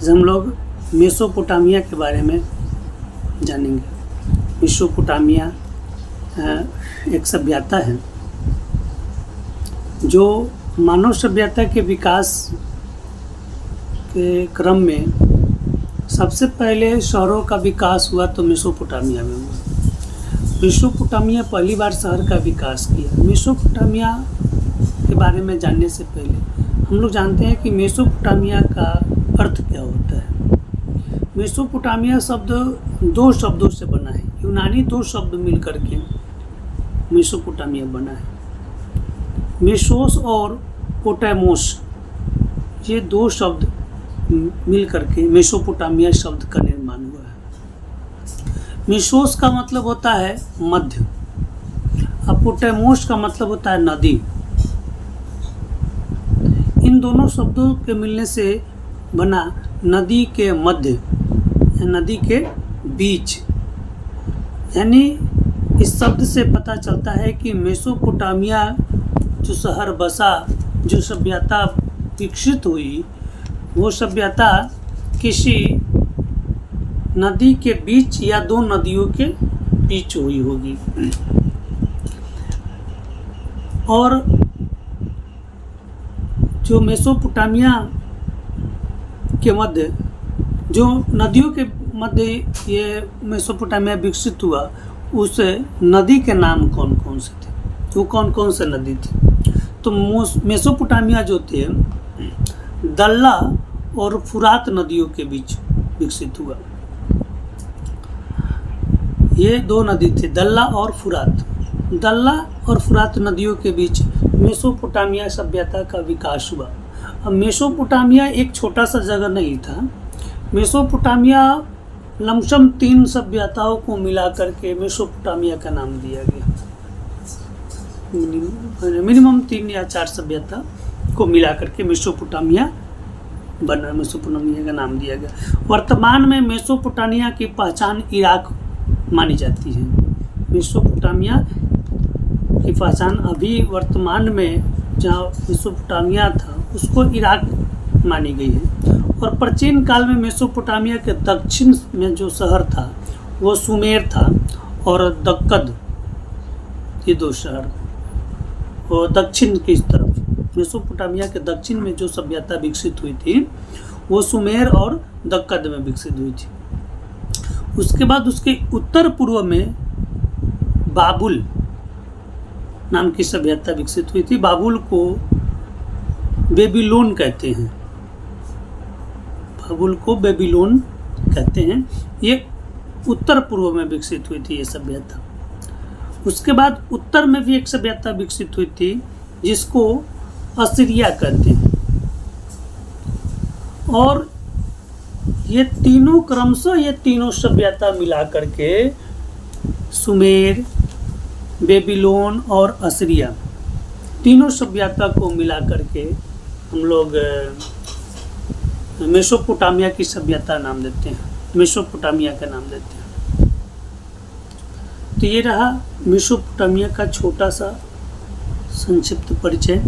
आज हम लोग मेसोपोटामिया के बारे में जानेंगे। मेसोपोटामिया एक सभ्यता है जो मानव सभ्यता के विकास के क्रम में सबसे पहले शहरों का विकास हुआ तो मेसोपोटामिया में हुआ। मेसोपोटामिया पहली बार शहर का विकास किया। मेसोपोटामिया के बारे में जानने से पहले हम लोग जानते हैं कि मेसोपोटामिया का अर्थ क्या होता है। मेसोपोटामिया शब्द दो शब्दों से बना है। यूनानी दो शब्द मिलकर के मेसोपोटामिया बना है। मेसोस और पोटामोस, ये दो शब्द मिलकर के मेसोपोटामिया शब्द का निर्माण हुआ है। मेसोस का मतलब होता है मध्य और पोटामोस का मतलब होता है नदी। इन दोनों शब्दों के मिलने से बना नदी के मध्य या नदी के बीच। यानी इस शब्द से पता चलता है कि मेसोपोटामिया जो शहर बसा, जो सभ्यता विकसित हुई, वो सभ्यता किसी नदी के बीच या दो नदियों के बीच हुई होगी। और जो मेसोपोटामिया के मध्य, जो नदियों के मध्य ये मेसोपोटामिया विकसित हुआ, उस नदी के नाम कौन कौन से थे, वो कौन कौन से नदी थी? तो मेसोपोटामिया जो थे दल्ला और फुरात नदियों के बीच विकसित हुआ। ये दो नदी थे, दल्ला और फुरात। दल्ला और फुरात नदियों के बीच मेसोपोटामिया सभ्यता का विकास हुआ। अब मेसोपोटामिया एक छोटा सा जगह नहीं था। मेसोपोटामिया लमसम 3 सभ्यताओं को मिला करके मेसोपोटामिया का नाम दिया गया। मिनिमम 3 या 4 सभ्यता को मिला करके मेसोपोटामिया बना, मेसोपोटामिया का नाम दिया गया। वर्तमान में मेसोपोटामिया की पहचान इराक मानी जाती है। मेसोपोटामिया की पहचान अभी वर्तमान में जहाँ मेसोपोटामिया था उसको इराक मानी गई है। और प्राचीन काल में मेसोपोटामिया के दक्षिण में जो शहर था वो सुमेर था और दक्कद, ये दो शहर। और दक्षिण की तरफ मेसोपोटामिया के दक्षिण में जो सभ्यता विकसित हुई थी वो सुमेर और दक्कद में विकसित हुई थी। उसके बाद उसके उत्तर पूर्व में बाबुल नाम की सभ्यता विकसित हुई थी। बाबुल को बेबीलोन कहते हैं। बाबुल को बेबीलोन कहते हैं। ये उत्तर पूर्व में विकसित हुई थी ये सभ्यता। उसके बाद उत्तर में भी एक सभ्यता विकसित हुई थी जिसको असीरिया कहते हैं। और ये तीनों क्रमशः ये तीनों सभ्यता मिला करके सुमेर, बेबीलोन और असीरिया, तीनों सभ्यता को मिला करके हम लोग मेसोपोटामिया की सभ्यता नाम देते हैं, मेसोपोटामिया का नाम देते हैं। तो ये रहा मेसोपोटामिया का छोटा सा संक्षिप्त परिचय।